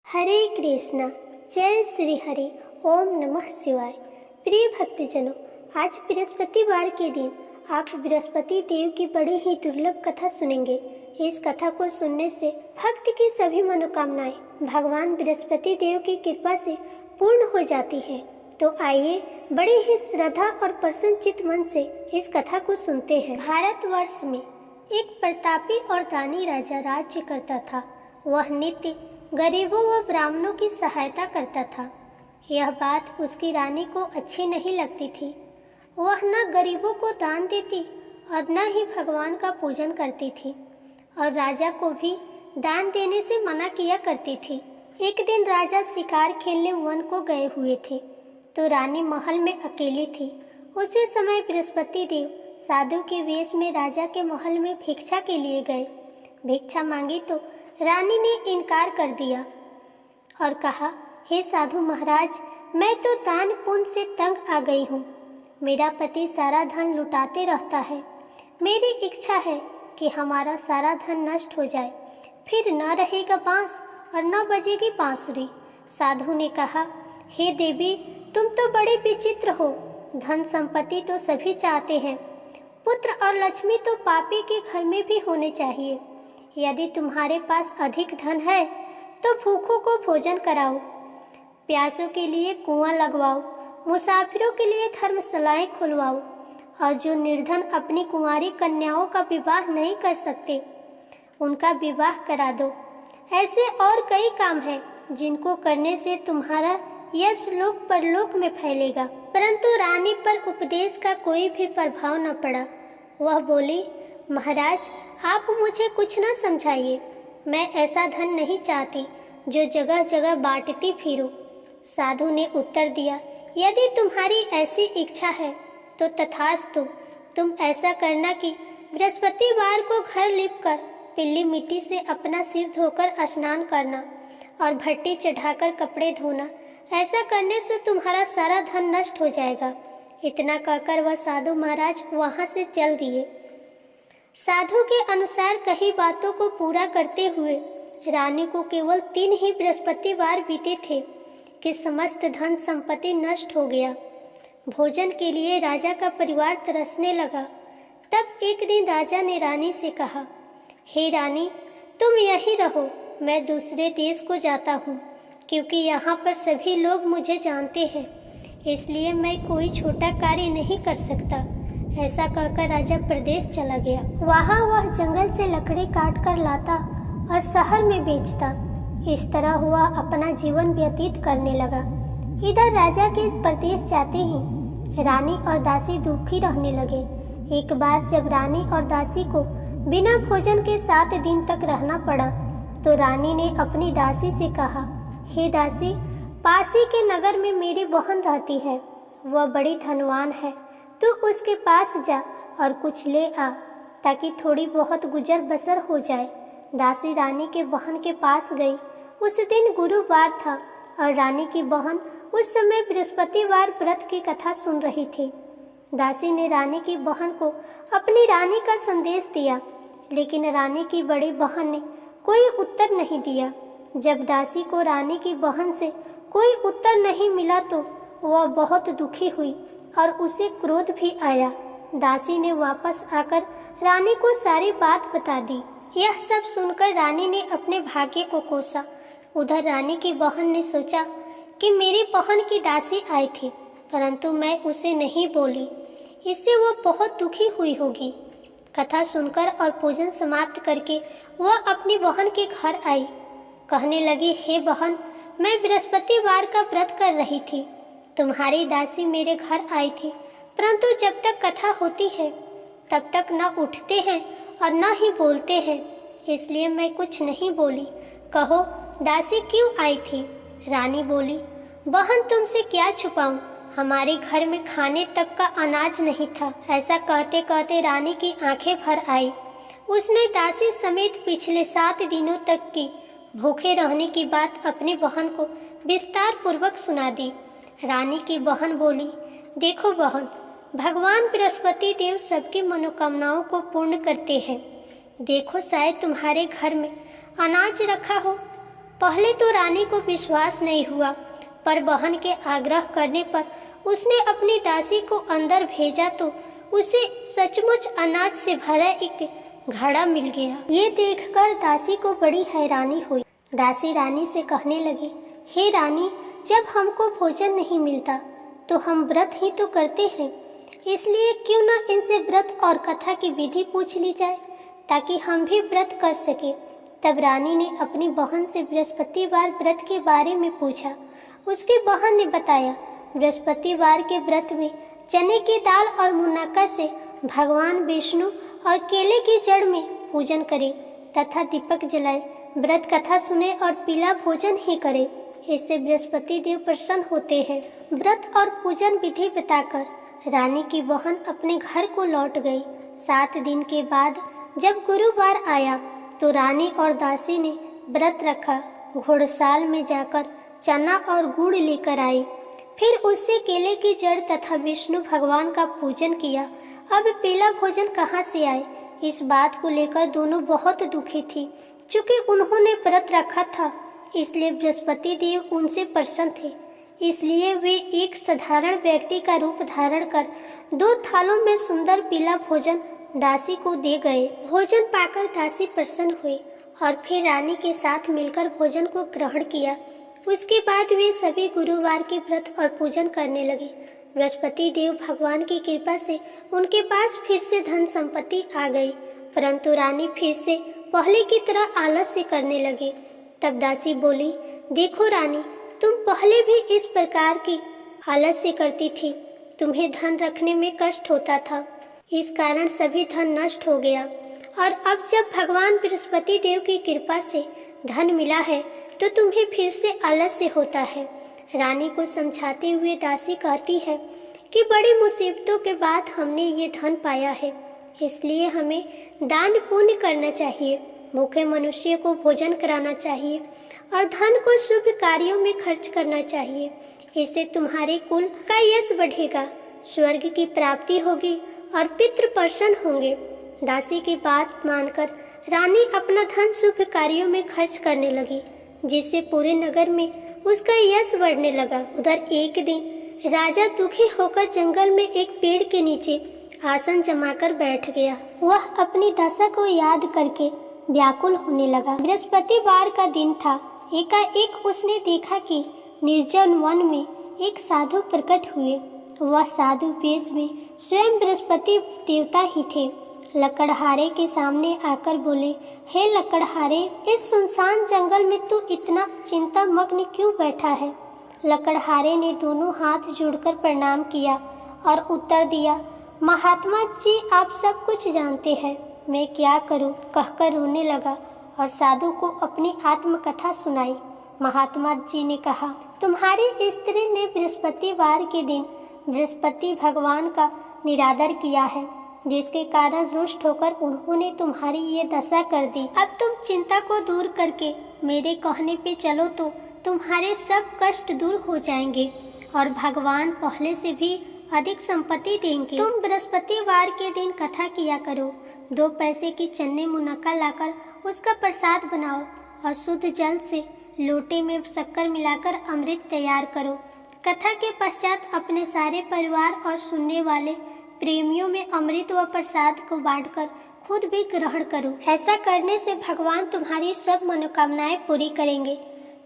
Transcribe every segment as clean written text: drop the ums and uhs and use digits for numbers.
हरे कृष्णा। जय श्री हरि। ओम नमः शिवाय। प्रिय भक्तजनों, आज बृहस्पतिवार के दिन आप बृहस्पति देव की बड़ी ही दुर्लभ कथा सुनेंगे। इस कथा को सुनने से भक्त की सभी मनोकामनाएं भगवान बृहस्पति देव की कृपा से पूर्ण हो जाती है। तो आइए बड़े ही श्रद्धा और प्रसन्नचित्त मन से इस कथा को सुनते हैं। भारतवर्ष में एक प्रतापी और दानी राजा राज्य करता था। वह नित्य गरीबों व ब्राह्मणों की सहायता करता था। यह बात उसकी रानी को अच्छी नहीं लगती थी। वह न गरीबों को दान देती और न ही भगवान का पूजन करती थी और राजा को भी दान देने से मना किया करती थी। एक दिन राजा शिकार खेलने वन को गए हुए थे तो रानी महल में अकेली थी। उसी समय बृहस्पति देव साधु के वेश में राजा के महल में भिक्षा के लिए गए। भिक्षा मांगी तो रानी ने इनकार कर दिया और कहा, हे साधु महाराज, मैं तो दान पुण्य से तंग आ गई हूँ। मेरा पति सारा धन लुटाते रहता है। मेरी इच्छा है कि हमारा सारा धन नष्ट हो जाए, फिर न रहेगा बांस और न बजेगी बांसुरी। साधु ने कहा, हे देवी, तुम तो बड़े विचित्र हो। धन संपत्ति तो सभी चाहते हैं, पुत्र और लक्ष्मी तो पापी के घर में भी होने चाहिए। यदि तुम्हारे पास अधिक धन है तो भूखों को भोजन कराओ, प्यासों के लिए कुआं लगवाओ, मुसाफिरों के लिए धर्मशालाएं खुलवाओ और जो निर्धन अपनी कुंवारी कन्याओं का विवाह नहीं कर सकते उनका विवाह करा दो। ऐसे और कई काम हैं जिनको करने से तुम्हारा यश लोक परलोक में फैलेगा। परंतु रानी पर उपदेश का कोई भी प्रभाव न पड़ा। वह बोली, महाराज, आप मुझे कुछ न समझाइए। मैं ऐसा धन नहीं चाहती जो जगह जगह बांटती फिरूं। साधु ने उत्तर दिया, यदि तुम्हारी ऐसी इच्छा है तो तथास्तु। तुम ऐसा करना कि बृहस्पतिवार को घर लीपकर पीली मिट्टी से अपना सिर धोकर स्नान करना और भट्टी चढ़ाकर कपड़े धोना। ऐसा करने से तुम्हारा सारा धन नष्ट हो जाएगा। इतना कहकर वह साधु महाराज वहां से चल दिए। साधु के अनुसार कई बातों को पूरा करते हुए रानी को केवल 3 ही बृहस्पतिवार बीते थे कि समस्त धन संपत्ति नष्ट हो गया। भोजन के लिए राजा का परिवार तरसने लगा। तब एक दिन राजा ने रानी से कहा, हे रानी, तुम यहीं रहो, मैं दूसरे देश को जाता हूँ, क्योंकि यहाँ पर सभी लोग मुझे जानते हैं, इसलिए मैं कोई छोटा कार्य नहीं कर सकता। ऐसा कहकर राजा प्रदेश चला गया। वहाँ वह जंगल से लकड़ी काट कर लाता और शहर में बेचता। इस तरह हुआ अपना जीवन व्यतीत करने लगा। इधर राजा के प्रदेश जाते ही रानी और दासी दुखी रहने लगे। एक बार जब रानी और दासी को बिना भोजन के 7 दिन तक रहना पड़ा तो रानी ने अपनी दासी से कहा, हे दासी, पासी के नगर में मेरी बहन रहती है। वह बड़ी धनवान है। तू उसके पास जा और कुछ ले आ ताकि थोड़ी बहुत गुजर बसर हो जाए। दासी रानी के बहन के पास गई। उस दिन गुरुवार था और रानी की बहन उस समय बृहस्पतिवार व्रत की कथा सुन रही थी। दासी ने रानी की बहन को अपनी रानी का संदेश दिया, लेकिन रानी की बड़ी बहन ने कोई उत्तर नहीं दिया। जब दासी को रानी की बहन से कोई उत्तर नहीं मिला तो वह बहुत दुखी हुई और उसे क्रोध भी आया। दासी ने वापस आकर रानी को सारी बात बता दी। यह सब सुनकर रानी ने अपने भाग्य को कोसा। उधर रानी की बहन ने सोचा कि मेरी बहन की दासी आई थी, परंतु मैं उसे नहीं बोली, इससे वह बहुत दुखी हुई होगी। कथा सुनकर और पूजन समाप्त करके वह अपनी बहन के घर आई। कहने लगी, हे बहन, मैं बृहस्पतिवार का व्रत कर रही थी। तुम्हारी दासी मेरे घर आई थी, परंतु जब तक कथा होती है तब तक न उठते हैं और न ही बोलते हैं, इसलिए मैं कुछ नहीं बोली। कहो, दासी क्यों आई थी? रानी बोली, बहन, तुमसे क्या छुपाऊं, हमारे घर में खाने तक का अनाज नहीं था। ऐसा कहते कहते रानी की आंखें भर आई। उसने दासी समेत पिछले 7 दिनों तक की भूखे रहने की बात अपनी बहन को विस्तार पूर्वक सुना दी। रानी की बहन बोली, देखो बहन, भगवान बृहस्पति देव सबकी मनोकामनाओं को पूर्ण करते हैं। देखो, शायद तुम्हारे घर में अनाज रखा हो। पहले तो रानी को विश्वास नहीं हुआ, पर बहन के आग्रह करने पर उसने अपनी दासी को अंदर भेजा तो उसे सचमुच अनाज से भरा एक घड़ा मिल गया। ये देखकर दासी को बड़ी हैरानी हुई। दासी रानी से कहने लगी, हे रानी, जब हमको भोजन नहीं मिलता तो हम व्रत ही तो करते हैं, इसलिए क्यों न इनसे व्रत और कथा की विधि पूछ ली जाए ताकि हम भी व्रत कर सके। तब रानी ने अपनी बहन से बृहस्पतिवार व्रत के बारे में पूछा। उसकी बहन ने बताया, बृहस्पतिवार के व्रत में चने की दाल और मुनक्का से भगवान विष्णु और केले की जड़ में पूजन करें तथा दीपक जलाएं, व्रत कथा सुने और पीला भोजन ही करें। इससे बृहस्पति देव प्रसन्न होते हैं। व्रत और पूजन विधि बताकर रानी की बहन अपने घर को लौट गई। 7 दिन के बाद जब गुरुवार आया तो रानी और दासी ने व्रत रखा। घोड़साल में जाकर चना और गुड़ लेकर आई, फिर उससे केले की जड़ तथा विष्णु भगवान का पूजन किया। अब पीला भोजन कहाँ से आए, इस बात को लेकर दोनों बहुत दुखी थी। चूँकि उन्होंने व्रत रखा था इसलिए बृहस्पति देव उनसे प्रसन्न थे, इसलिए वे एक साधारण व्यक्ति का रूप धारण कर 2 थालों में सुंदर पीला भोजन दासी को दे गए। भोजन पाकर दासी प्रसन्न हुई और फिर रानी के साथ मिलकर भोजन को ग्रहण किया। उसके बाद वे सभी गुरुवार के व्रत और पूजन करने लगे। बृहस्पति देव भगवान की कृपा से उनके पास फिर से धन संपत्ति आ गई, परंतु रानी फिर से पहले की तरह आलस्य करने लगे। तब दासी बोली, देखो रानी, तुम पहले भी इस प्रकार की आलस्य करती थी। तुम्हें धन रखने में कष्ट होता था, इस कारण सभी धन नष्ट हो गया, और अब जब भगवान बृहस्पति देव की कृपा से धन मिला है तो तुम्हें फिर से आलस्य होता है। रानी को समझाते हुए दासी कहती है कि बड़ी मुसीबतों के बाद हमने ये धन पाया है, इसलिए हमें दान पुण्य करना चाहिए, भूखे मनुष्य को भोजन कराना चाहिए और धन को शुभ कार्यों में खर्च करना चाहिए। इससे तुम्हारे कुल का यश बढ़ेगा, स्वर्ग की प्राप्ति होगी और पितृ प्रसन्न होंगे। दासी की बात मानकर रानी अपना धन शुभ कार्यों में खर्च करने लगी, जिससे पूरे नगर में उसका यश बढ़ने लगा। उधर एक दिन राजा दुखी होकर जंगल में एक पेड़ के नीचे आसन जमाकर बैठ गया। वह अपनी दशा को याद करके व्याकुल होने लगा। बृहस्पतिवार का दिन था। एकाएक उसने देखा कि निर्जन वन में एक साधु प्रकट हुए। वह साधु वेश में स्वयं बृहस्पति देवता ही थे। लकड़हारे के सामने आकर बोले, हे लकड़हारे, इस सुनसान जंगल में तू इतना चिंता मग्न क्यों बैठा है? लकड़हारे ने दोनों हाथ जोड़कर प्रणाम किया और उत्तर दिया, महात्मा जी, आप सब कुछ जानते हैं, मैं क्या करूं? कहकर रोने लगा और साधु को अपनी आत्मकथा सुनाई। महात्मा जी ने कहा, तुम्हारी स्त्री ने बृहस्पतिवार के दिन बृहस्पति भगवान का निरादर किया है, जिसके कारण रुष्ट होकर उन्होंने तुम्हारी ये दशा कर दी। अब तुम चिंता को दूर करके मेरे कहने पे चलो तो तुम्हारे सब कष्ट दूर हो जाएंगे और भगवान पहले से भी अधिक संपत्ति देंगे। तुम बृहस्पतिवार के दिन कथा किया करो, 2 पैसे की चन्ने मुनक्का लाकर उसका प्रसाद बनाओ और शुद्ध जल से लोटे में शक्कर मिलाकर अमृत तैयार करो। कथा के पश्चात अपने सारे परिवार और सुनने वाले प्रेमियों में अमृत व प्रसाद को बांटकर खुद भी ग्रहण करो। ऐसा करने से भगवान तुम्हारी सब मनोकामनाएं पूरी करेंगे।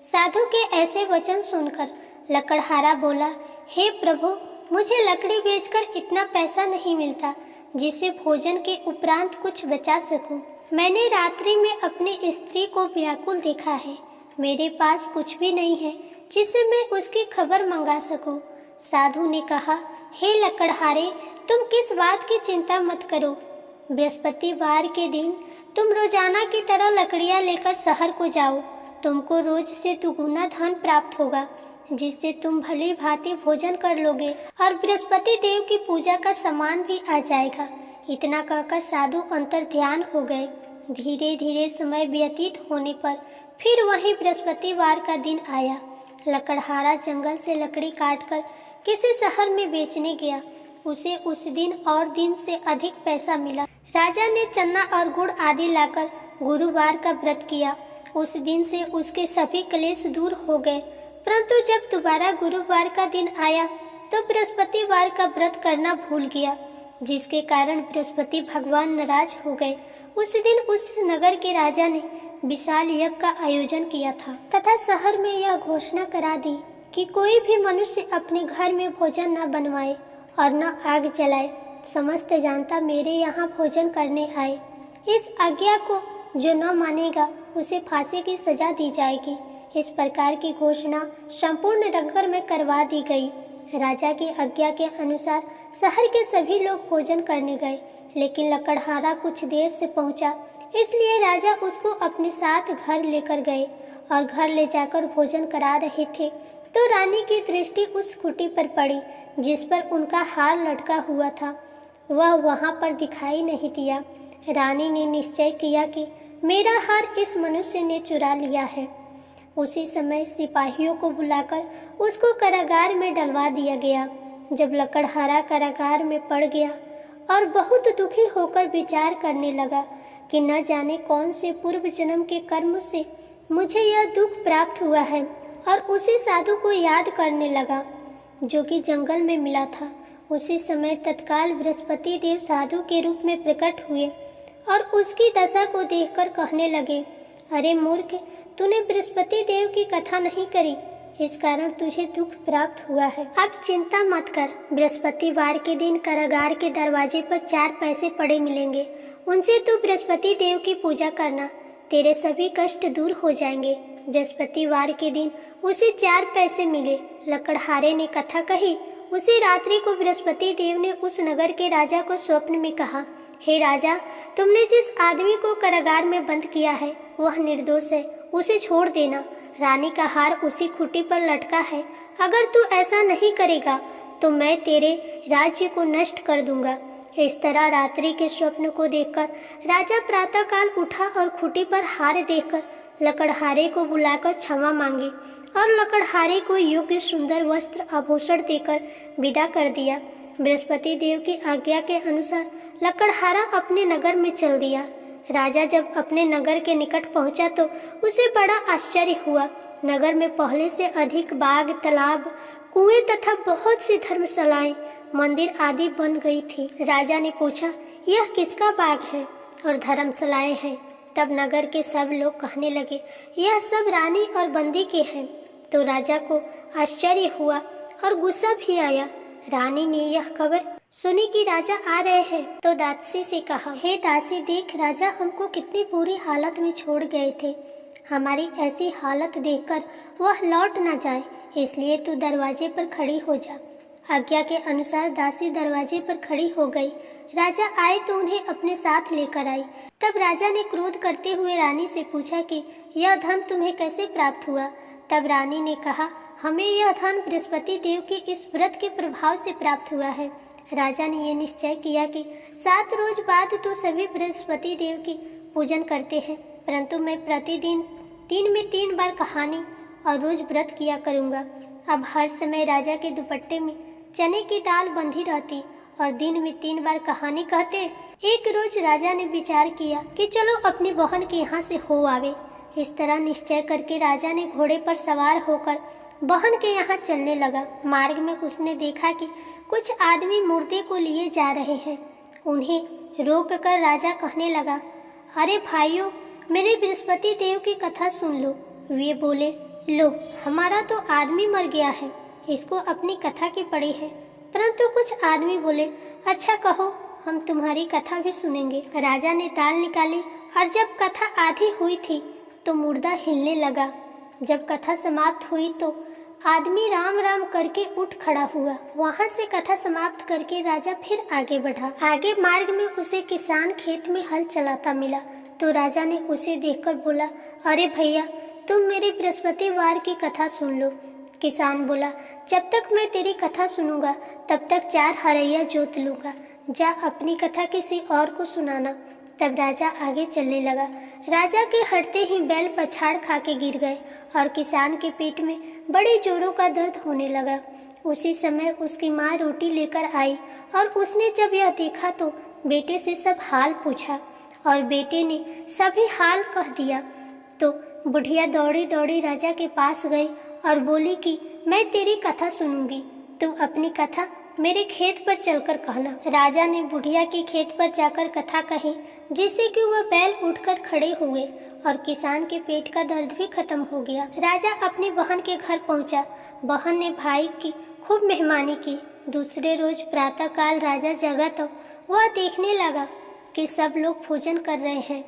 साधु के ऐसे वचन सुनकर लकड़हारा बोला, हे प्रभु, मुझे लकड़ी बेचकर इतना पैसा नहीं मिलता जिससे भोजन के उपरांत कुछ बचा सकूं। मैंने रात्रि में अपनी स्त्री को व्याकुल देखा है। मेरे पास कुछ भी नहीं है जिससे मैं उसकी खबर मंगा सकूं। साधु ने कहा, हे लकड़हारे, तुम किस बात की चिंता मत करो। बृहस्पतिवार के दिन तुम रोजाना की तरह लकड़ियां लेकर शहर को जाओ। तुमको रोज से दुगुना धन प्राप्त होगा, जिससे तुम भली भांति भोजन कर लोगे और बृहस्पति देव की पूजा का सामान भी आ जाएगा। इतना कहकर साधु अंतर ध्यान हो गए। धीरे धीरे समय व्यतीत होने पर फिर वही बृहस्पतिवार का दिन आया। लकड़हारा जंगल से लकड़ी काटकर किसी शहर में बेचने गया। उसे उस दिन और दिन से अधिक पैसा मिला। राजा ने चना और गुड़ आदि लाकर गुरुवार का व्रत किया उस दिन से उसके सभी क्लेश दूर हो गए। परंतु जब दोबारा गुरुवार का दिन आया तो बृहस्पतिवार का व्रत करना भूल गया, जिसके कारण बृहस्पति भगवान नाराज हो गए। उस दिन उस नगर के राजा ने विशाल यज्ञ का आयोजन किया था तथा शहर में यह घोषणा करा दी कि कोई भी मनुष्य अपने घर में भोजन न बनवाए और न आग जलाए। समस्त जनता मेरे यहाँ भोजन करने आए। इस आज्ञा को जो न मानेगा उसे फांसी की सजा दी जाएगी। इस प्रकार की घोषणा संपूर्ण नगर में करवा दी गई। राजा की आज्ञा के अनुसार शहर के सभी लोग भोजन करने गए, लेकिन लकड़हारा कुछ देर से पहुंचा, इसलिए राजा उसको अपने साथ घर लेकर गए और घर ले जाकर भोजन करा रहे थे तो रानी की दृष्टि उस खूंटी पर पड़ी जिस पर उनका हार लटका हुआ था। वह वहां पर दिखाई नहीं दिया। रानी ने निश्चय किया कि मेरा हार इस मनुष्य ने चुरा लिया है। उसी समय सिपाहियों को बुलाकर उसको कारागार में डलवा दिया गया। जब लकड़हारा कारागार में पड़ गया और बहुत दुखी होकर विचार करने लगा कि न जाने कौन से पूर्व जन्म के कर्म से मुझे यह दुख प्राप्त हुआ है, और उसी साधु को याद करने लगा जो कि जंगल में मिला था। उसी समय तत्काल बृहस्पति देव साधु के रूप में प्रकट हुए और उसकी दशा को देखकर कहने लगे, अरे मूर्ख, तूने बृहस्पति देव की कथा नहीं करी, इस कारण तुझे दुख प्राप्त हुआ है। अब चिंता मत कर, बृहस्पतिवार के दिन कारागार के दरवाजे पर 4 पैसे पड़े मिलेंगे, उनसे तू बृहस्पति देव की पूजा करना, तेरे सभी कष्ट दूर हो जाएंगे। बृहस्पतिवार के दिन उसे 4 पैसे मिले। लकड़हारे ने कथा कही। उसी रात्रि को बृहस्पति देव ने उस नगर के राजा को स्वप्न में कहा, हे राजा, तुमने जिस आदमी को कारागार में बंद किया है वह निर्दोष है, उसे छोड़ देना। रानी का हार उसी खूंटी पर लटका है। अगर तू ऐसा नहीं करेगा तो मैं तेरे राज्य को नष्ट कर दूंगा। इस तरह रात्रि के स्वप्न को देखकर राजा प्रातःकाल उठा और खूंटी पर हार देखकर लकड़हारे को बुलाकर क्षमा मांगी और लकड़हारे को योग्य सुंदर वस्त्र आभूषण देकर विदा कर दिया। बृहस्पति देव की आज्ञा के अनुसार लकड़हारा अपने नगर में चल दिया। राजा जब अपने नगर के निकट पहुंचा तो उसे बड़ा आश्चर्य हुआ। नगर में पहले से अधिक बाग, तालाब, कुएं तथा बहुत सी धर्मशालाएं, मंदिर आदि बन गई थी। राजा ने पूछा, यह किसका बाग है और धर्मशालाएं हैं? तब नगर के सब लोग कहने लगे, यह सब रानी और बंदी के हैं। तो राजा को आश्चर्य हुआ और गुस्सा भी आया। रानी ने यह खबर सुनी कि राजा आ रहे हैं तो दासी से कहा, हे दासी, देख, राजा हमको कितनी बुरी हालत में छोड़ गए थे। हमारी ऐसी हालत देखकर वह लौट न जाए, इसलिए तू दरवाजे पर खड़ी हो जा। आज्ञा के अनुसार दासी दरवाजे पर खड़ी हो गई। राजा आए तो उन्हें अपने साथ लेकर आई। तब राजा ने क्रोध करते हुए रानी से पूछा कि यह धन तुम्हें कैसे प्राप्त हुआ? तब रानी ने कहा, हमें यह धन बृहस्पति देव के इस व्रत के प्रभाव से प्राप्त हुआ है। राजा ने यह निश्चय किया कि 7 रोज बाद तो सभी बृहस्पति देव की पूजन करते हैं, परंतु मैं प्रतिदिन 3 में 3 बार कहानी और रोज व्रत किया करूँगा। अब हर समय राजा के दुपट्टे में चने की दाल बंधी रहती और दिन में 3 बार कहानी कहते। एक रोज राजा ने विचार किया कि चलो अपनी बहन के यहाँ से हो आवे। इस तरह निश्चय करके राजा ने घोड़े पर सवार होकर बहन के यहाँ चलने लगा। मार्ग में उसने देखा कि कुछ आदमी मुर्दे को लिए जा रहे हैं। उन्हें रोक कर राजा कहने लगा, अरे भाइयों, मेरे बृहस्पति देव की कथा सुन लो। वे बोले, लो, हमारा तो आदमी मर गया है, इसको अपनी कथा की पड़ी है। परंतु कुछ आदमी बोले, अच्छा कहो, हम तुम्हारी कथा भी सुनेंगे। राजा ने ताल निकाली और जब कथा आधी हुई थी तो मुर्दा हिलने लगा। जब कथा समाप्त हुई तो आदमी राम राम करके उठ खड़ा हुआ। वहां से कथा समाप्त करके राजा फिर आगे बढ़ा। आगे मार्ग में उसे किसान खेत में हल चलाता मिला तो राजा ने उसे देखकर बोला, अरे भैया, तुम मेरे बृहस्पतिवार की कथा सुन लो। किसान बोला, जब तक मैं तेरी कथा सुनूंगा तब तक 4 हरैया जोत लूंगा। जा अपनी कथा किसी और को सुनाना। तब राजा आगे चलने लगा। राजा के हटते ही बैल पछाड़ खा के गिर गए और किसान के पेट में बड़े जोरों का दर्द होने लगा। उसी समय उसकी माँ रोटी लेकर आई और उसने जब यह देखा तो बेटे से सब हाल पूछा और बेटे ने सभी हाल कह दिया। तो बुढ़िया दौड़ी दौड़ी राजा के पास गई और बोली कि मैं तेरी कथा सुनूंगी, तू अपनी कथा मेरे खेत पर चलकर कहना। राजा ने बुढ़िया के खेत पर जाकर कथा कही, जिससे कि वह बैल उठकर खड़े हुए और किसान के पेट का दर्द भी खत्म हो गया। राजा अपनी बहन के घर पहुंचा। बहन ने भाई की खूब मेहमानी की। दूसरे रोज प्रातः काल राजा जगा तो वह देखने लगा कि सब लोग भोजन कर रहे हैं।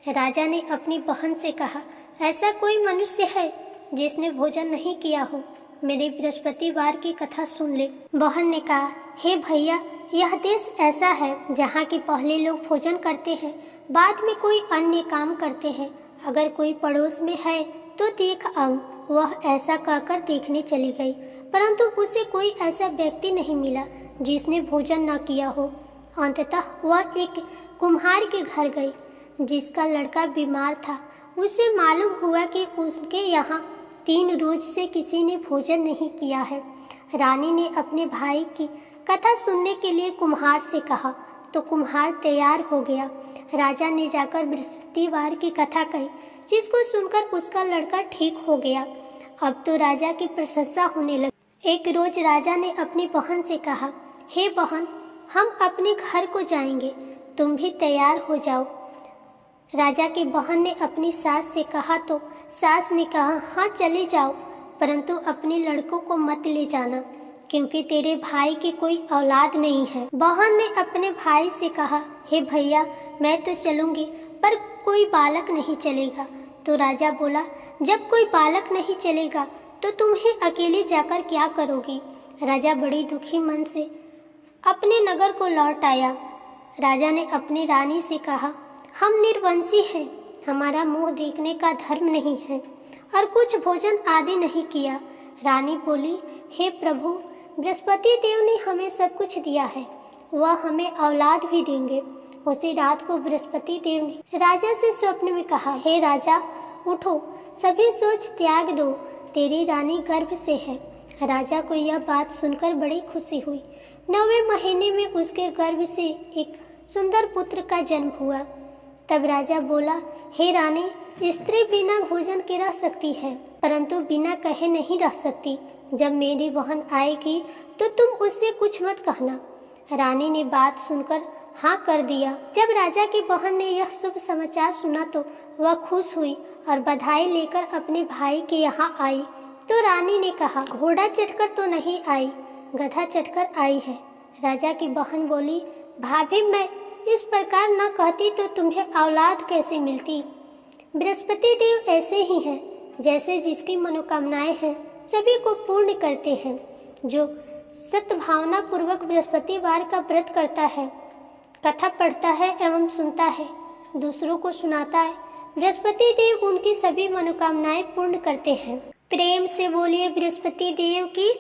राजा ने अपनी बहन से कहा, ऐसा कोई मनुष्य है जिसने भोजन नहीं किया हो? मेरे बृहस्पतिवार की कथा सुन ले। बहन ने कहा, हे भैया, यह देश ऐसा है जहाँ के पहले लोग भोजन करते हैं, बाद में कोई अन्य काम करते हैं। अगर कोई पड़ोस में है तो देख आऊं। वह ऐसा कहकर देखने चली गई, परंतु उसे कोई ऐसा व्यक्ति नहीं मिला जिसने भोजन न किया हो। अंततः वह एक कुम्हार के घर गई जिसका लड़का बीमार था। उसे मालूम हुआ कि उसके यहाँ 3 रोज से किसी ने भोजन नहीं किया है। रानी ने अपने भाई की कथा सुनने के लिए कुम्हार से कहा तो कुम्हार तैयार हो गया। राजा ने जाकर बृहस्पतिवार की कथा कही, जिसको सुनकर उसका लड़का ठीक हो गया। अब तो राजा की प्रशंसा होने लगी। एक रोज राजा ने अपनी बहन से कहा, हे बहन, हम अपने घर को जाएंगे, तुम भी तैयार हो जाओ। राजा की बहन ने अपनी सास से कहा तो सास ने कहा, हाँ चले जाओ, परंतु अपने लड़कों को मत ले जाना, क्योंकि तेरे भाई की कोई औलाद नहीं है। बहन ने अपने भाई से कहा, हे भैया, मैं तो चलूंगी, पर कोई बालक नहीं चलेगा। तो राजा बोला, जब कोई बालक नहीं चलेगा तो तुम्हें अकेले जाकर क्या करोगी? राजा बड़ी दुखी मन से अपने नगर को लौट आया। राजा ने अपनी रानी से कहा, हम निर्वंशी हैं, हमारा मुंह देखने का धर्म नहीं है और कुछ भोजन आदि नहीं किया। रानी बोली, हे प्रभु, बृहस्पति देव ने हमें सब कुछ दिया है, वह हमें औलाद भी देंगे। उसी रात को बृहस्पति देव ने राजा से स्वप्न में कहा, हे राजा, उठो, सभी सोच त्याग दो, तेरी रानी गर्भ से है। राजा को यह बात सुनकर बड़ी खुशी हुई। 9वें महीने में उसके गर्भ से एक सुंदर पुत्र का जन्म हुआ। तब राजा बोला, हे रानी, स्त्री बिना भोजन के रह सकती है, परंतु बिना कहे नहीं रह सकती। जब मेरी बहन आएगी तो तुम उससे कुछ मत कहना। रानी ने बात सुनकर हाँ कर दिया। जब राजा की बहन ने यह शुभ समाचार सुना तो वह खुश हुई और बधाई लेकर अपने भाई के यहाँ आई। तो रानी ने कहा, घोड़ा चढ़कर तो नहीं आई, गधा चढ़कर आई है। राजा की बहन बोली, भाभी, मैं इस प्रकार न कहती तो तुम्हें औलाद कैसे मिलती? बृहस्पति देव ऐसे ही हैं, जैसे जिसकी मनोकामनाएं हैं सभी को पूर्ण करते हैं। जो सद्भावना पूर्वक बृहस्पतिवार का व्रत करता है, कथा पढ़ता है एवं सुनता है, दूसरों को सुनाता है, बृहस्पति देव उनकी सभी मनोकामनाएं पूर्ण करते हैं। प्रेम से बोलिए बृहस्पति देव की